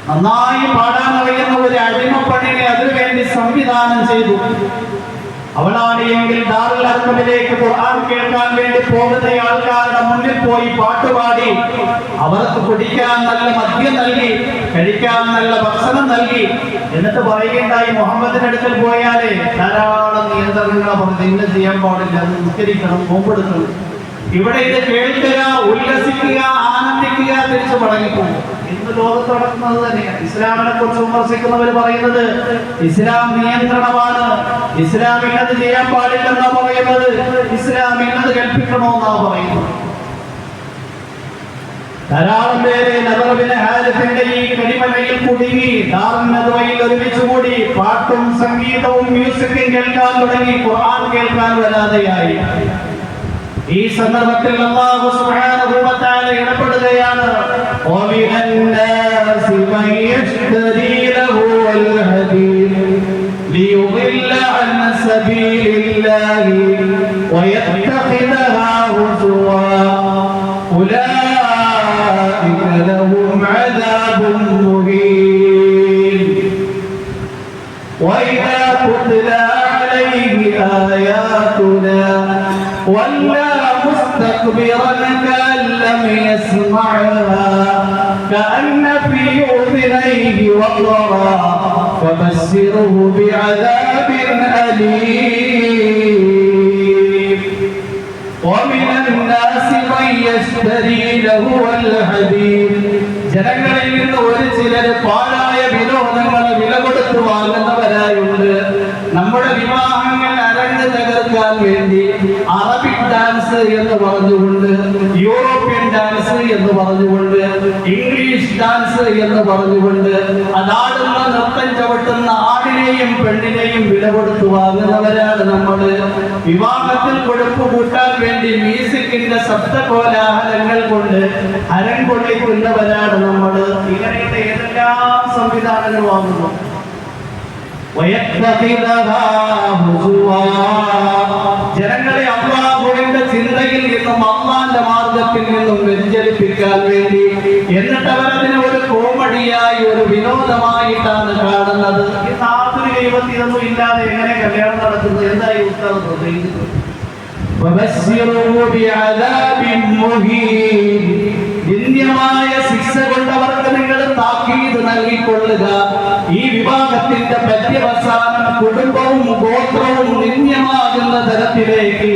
നന്നായി പാടാൻ അറിയുന്ന ഒരു അടിമപ്പണിനെ അതിനുവേണ്ടി സംവിധാനം ചെയ്തു. അവളാണ് എങ്കിൽ ദാറുൽ അർഖമിലേക്ക് ഖുർആൻ കേൾക്കാൻ വേണ്ടി പോകുന്ന ആൾക്കാരുടെ മുന്നിൽ പോയി പാട്ടുപാടി അവർക്ക് കുടിക്കാൻ നല്ല മദ്യം നൽകി, കഴിക്കാൻ നല്ല ഭക്ഷണം നൽകി. എന്നിട്ട് പറയുകയുണ്ടായി, മുഹമ്മദിന്റെ അടുക്കൽ പോയാലേ ധാരാളം നിയന്ത്രണങ്ങൾ പറഞ്ഞു, ഇന്ന് ചെയ്യാൻ പാടില്ല, നിസ്കരിക്കണം, നോമ്പെടുക്കണം. ഇവിടെ ഇത് കേൾക്കുക, ഉല്ലസിക്കുക, ആനന്ദിക്കുക, തിരിച്ചു മടങ്ങിപ്പോകും. ഇന്ന് ലോകത്ത് നടക്കുന്നത് തന്നെയാണ്. ഇസ്ലാമിനെ കുറിച്ച് വിമർശിക്കുന്നവർ പറയുന്നത് ഇസ്ലാം നിയന്ത്രണമാണ്, ഇസ്ലാം ഇന്നത് ചെയ്യാൻ പാടില്ലെന്നാ പറയുന്നത്, ഇസ്ലാം ഇന്നത് കൽപ്പിക്കണമെന്നാ പറയുന്നത്. ധാരാളം പേര് നദറുബിന് ഹാരിസിന്റെ ഈ കരിമലയിൽ കുടുങ്ങി ദാറുന്നദവയിൽ ഒരുമിച്ച് കൂടി പാട്ടും സംഗീതവും മ്യൂസിക്കും കേൾക്കാൻ തുടങ്ങി, ഖുർആൻ കേൾക്കാൻ വരാതെയായി. ഈ സന്ദർഭത്തിൽ അല്ലാഹു സുബ്ഹാനഹു വ തആല ഇടപെടുകയാണ്. വമിനൻ നാസി മൻ യശ്തരി ലഹു അൽ ഹദീദ് ലിയുദില്ല അൻ സബീലില്ലാഹി വയത്തഖിദഹാ ഹുസുവാ ഉലൈക ലഹും അദാബുൻ മുഹീൻ വഇദാ തുത്ലാ അലൈഹി ആയാതുനാ ولا مستكبرا كأن لم يسمعها كأن في أذنيه وقرا فبشره بعذاب أليم ومن الناس من يشتري له الحديد ജനങ്ങളിൽ നിന്ന് ഒരു ചിലർ പാഴായ വിനോദങ്ങളെ വില കൊടുത്ത് വാങ്ങുന്നവരായുണ്ട്. നമ്മുടെ വിവാഹങ്ങൾ അരങ്ങ് തകർക്കാൻ വേണ്ടി അറബിക് ഡാൻസ് എന്ന് പറഞ്ഞുകൊണ്ട്, യൂറോപ്യൻ ഡാൻസ് എന്ന് പറഞ്ഞുകൊണ്ട്, ഇംഗ്ലീഷ് ഡാൻസ് എന്ന് പറഞ്ഞുകൊണ്ട് അതാടുന്ന നൃത്തം ചവിട്ടുന്ന ആടിനെയും പെണ്ണിനെയും വില കൊടുത്ത് വാങ്ങുന്നവരാണ് നമ്മൾ. വിവാഹത്തിൽ കൊഴുപ്പ് കൂട്ടാൻ വേണ്ടി മ്യൂസിക്കിന്റെ ശബ്ദകോലാഹലങ്ങൾ കൊണ്ട് ഹരം കൊള്ളിക്കുന്നവരാണ് നമ്മൾ. ഇങ്ങനെയുള്ള ഏതെല്ലാം സംവിധാനങ്ങൾ വാങ്ങുന്നു. ജനങ്ങളെ അല്ലാഹുവിന്റെ ചിന്തയിൽ നിന്നും അല്ലാഹുവിന്റെ മാർഗത്തിൽ നിന്നും വ്യതിചലിപ്പിക്കാൻ വേണ്ടി, എന്നിട്ട് അവരതിനെ ഒരു കോമഡിയായി, ഒരു വിനോദമായിട്ടാണ് കാണുന്നത്. ഇന്ന് ആധുനിക യുവതി ഇതൊന്നും ഇല്ലാതെ എങ്ങനെ കല്യാണം നടക്കുന്നത്? എന്തായി ഉത്തരം പ്രതീക്ഷിക്കുന്നത്? നിന്ദ്യമായ ശിക്ഷ കൊണ്ടവർക്ക് നിങ്ങൾ താക്കീത് നൽകിക്കൊള്ളുക. ഈ വിവാഹത്തിന്റെ പര്യവസാനം കുടുംബവും ഗോത്രവും നിന്ദ്യമാകുന്ന തരത്തിലേക്ക്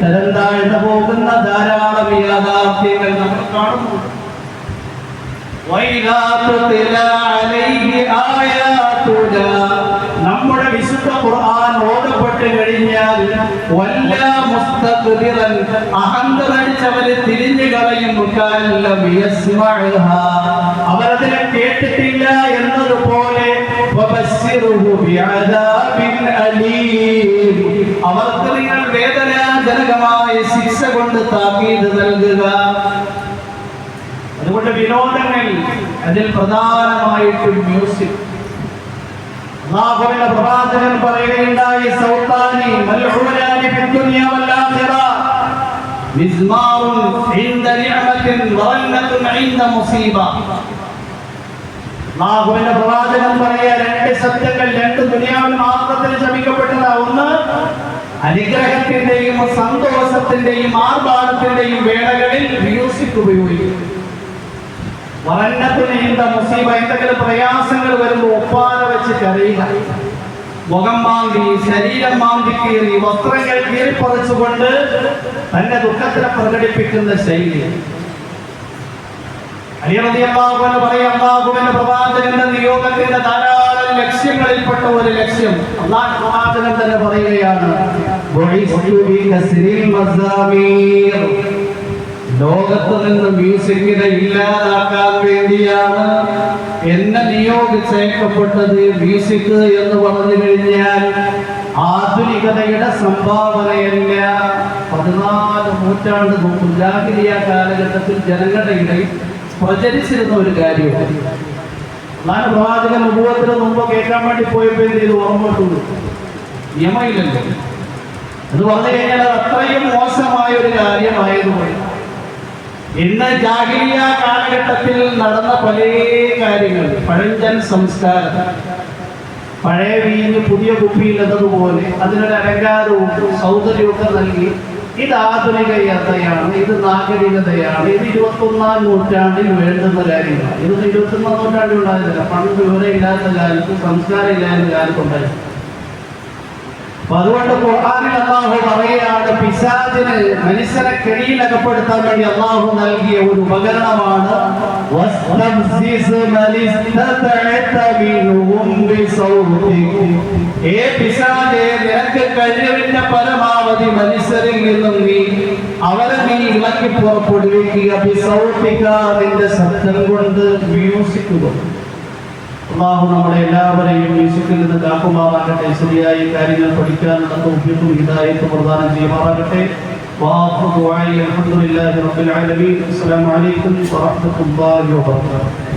തരം താഴ്ന്നു പോകുന്ന ധാരാളം യാഥാർത്ഥ്യങ്ങൾ നമ്മൾ കാണുന്നു. നമ്മുടെ വിശുദ്ധ ഖുർആൻ ഓതപ്പെട്ട് കഴിഞ്ഞാൽ അഹന്തടിച്ചവര് തിരിഞ്ഞു കളയും. അവരതിനെ കേട്ടിട്ടില്ല എന്നതുപോലെ അവർക്ക് നിങ്ങൾ വേദനാജനകമായ ശിക്ഷ കൊണ്ട് താക്കീത് നൽകുക. അതുകൊണ്ട് വിനോദങ്ങൾ, അതിൽ പ്രധാനമായിട്ടും മ്യൂസിക്. അല്ലാഹുവിന്റെ പ്രവാചകൻ പറയുകയുണ്ടായി, സൗത്താനി മൽഊനാനി ഫിദ്ദുനിയ വൽ ആഖിറ മിസ്മാറുൻ ഇൻദ നിഅമത്തിൻ വറന്നത്തുൻ ഇൻദ മുസീബ. അല്ലാഹുവിന്റെ പ്രവാചകൻ പറയാ, രണ്ട് സത്യങ്ങൾ, രണ്ട് ദുനിയാവിലും ആഖിറത്തിൽ ശപിക്കപ്പെട്ടതാ. ഒന്ന് അനുഗ്രഹത്തിന്റെയും സന്തോഷത്തിന്റെയും ആർഭാടത്തിന്റെയും വേളകളിൽ മ്യൂസിക് ഉപയോഗിക്കും. വറന്നത്തുനിന്റെ മുസീബ, എന്തെങ്കിലും പ്രയാസങ്ങൾ വരുമ്പോൾ ഒപ്പാന വെച്ച് കരയുക, മുഖം മാന്തി, ശരീരം മാന്തി കീറി, വസ്ത്രങ്ങൾ കീറിപ്പറിച്ചുകൊണ്ട് തന്റെ ദുഃഖത്തിനെ പ്രകടിപ്പിക്കുന്ന ശൈലി. അലി റളിയല്ലാഹു അൻഹു പറയാം, അല്ലാഹുവിന്റെ പ്രവാചകന്റെ നിയോഗത്തിന്റെ ധാരാളം ലക്ഷ്യങ്ങളിൽപ്പെട്ട ഒരു ലക്ഷ്യം അല്ലാഹുവിന്റെ പ്രവാചകൻ തന്നെ പറയുകയാണ്, ലോകത്ത് നിന്ന് മ്യൂസിക്കിനെ ഇല്ലാതാക്കാൻ വേണ്ടിയാണ് എന്നെ നിയോഗിച്ചേക്കപ്പെട്ടത്. മ്യൂസിക് എന്ന് പറഞ്ഞു കഴിഞ്ഞാൽ ആധുനികതയുടെ സംഭാവനയല്ല. 14 നൂറ്റാണ്ട് മുമ്പ് ജാഹിലിയ കാലഘട്ടത്തിൽ ജനങ്ങളുടെ ഇടയിൽ പ്രചരിച്ചിരുന്ന ഒരു കാര്യമാണ്. അല്ലാഹുവിന്റെ പ്രവാചകൻ നബുവത്തിന് മുമ്പ് കേൾക്കാൻ വേണ്ടി പോയപ്പോൾ എന്ത് ചെയ്തു? ഓർമ്മട്ടു, നിയമമില്ലല്ലോ. എന്ന് പറഞ്ഞു കഴിഞ്ഞാൽ അത് അത്രയും മോശമായ ഒരു കാര്യമായതുകൊണ്ട് ഇന്ന് ജാഹിലിയ കാലഘട്ടത്തിൽ നടന്ന പല കാര്യങ്ങൾ, പഴഞ്ചൻ സംസ്കാരം, പഴയ വീഞ്ഞ് പുതിയ കുപ്പിയിലെന്നതുപോലെ അതിനൊരു അലങ്കാരവും സൗന്ദര്യമൊക്കെ നൽകി ഇത് ആധുനികതയാണ്, ഇത് നാഗരികതയാണ്, ഇത് 21ാം നൂറ്റാണ്ടിൽ വേണ്ടുന്ന കാര്യമാണ്. ഇതൊന്നും 21ാം നൂറ്റാണ്ടിൽ ഉണ്ടായിരുന്നില്ല. പണ്ട് വിവരമില്ലാത്ത കാലത്ത്, സംസ്കാരം ഇല്ലാത്ത കാലത്തുണ്ടായിരുന്നു. അപ്പൊ അതുകൊണ്ട് ഖുർആനിൽ അല്ലാഹു പറയുകയാണ്, പിശാചിന് മനുഷ്യനെ കെണിയിലകപ്പെടുത്താൻ വേണ്ടി അള്ളാഹു നൽകിയ ഒരു ഉപകരണമാണ് നിനക്ക് കഴിവിന്റെ പരമാവധി മനുഷ്യരിൽ നിന്നും അവരെ നീ ഇളക്കി പുറപ്പെടുവിക്കുക, നിന്റെ ശബ്ദം കൊണ്ട് മ്യൂസിക് കൊണ്ട്. അള്ളാഹു നമ്മളെ എല്ലാവരെയും മ്യൂസിക്കിൽ നിന്ന് കാക്കുമാറാകട്ടെ, ശരിയായ കാര്യങ്ങൾ പഠിക്കാനുള്ള തൗഫീഖും ഹിദായത്തും പ്രദാനം ചെയ്യുമാറാകട്ടെ. അസ്സലാമു അലൈക്കും വറഹ്മത്തുള്ളാഹി വബറകാതുഹു.